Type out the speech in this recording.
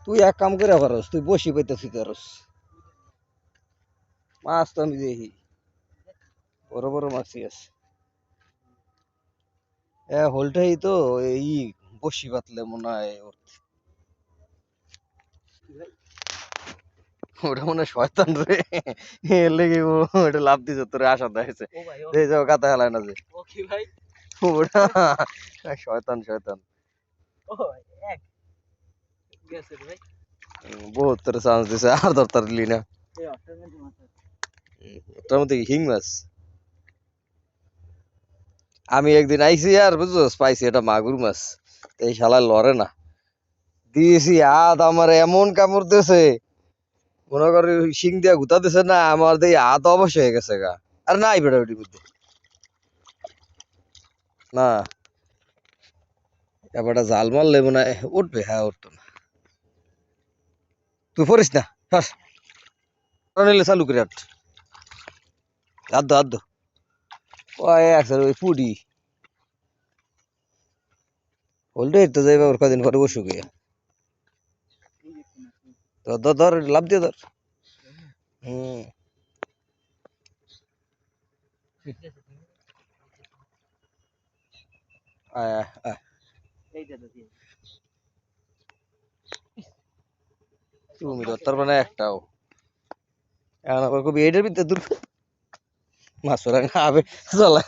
তুই এক কাম করে পারস, তুই বসি পাইতেছি পারস। মাছ তো আমি দেখি বড় বড় মাছই আছে। হোলটাই তো এই বসি পাতলে মনে হয় ওটা মনে হয় শয়তান রে। এর লেগে ওটা লাভ দিছে তোরে আশা দেখেছে। এই যাও গাতা হেলায় না যে ওটা শয়তান শয়তান বহুত তোরে চান্স দিছে আর ধরতার লি না। ওটার মধ্যে হিং মাছ। আমি একদিন আইছি আর বুঝছস পাইছি এটা মাগুর মাছ। এই শালা লড়ে না, দিয়েছি হাত আমার এমন কামড় দিয়েছে মনে করি শিং দিয়া গুতা দিছে না, আমার দিয়ে হাত অবশ্য হয়ে গেছে গা। আর নাই বেটা বেটির মধ্যে না, এবারটা জাল মারলে মনে হয় উঠবে। হ্যাঁ উঠতো না, তুই পড়িস না নিলে চালু করে আদ্দ আদ্দ ওই একসাথে ওই পুডি হলটে তো যাইবা ওর কদিন পরে বসু গিয়া ধর ধর লাভ দিয়ে ধর। হম আয় আয় আয়। তুমি ধরতার মানে একটাও এখন আবার কবি এটার ভিতরে দূর মাছ খাবে চলা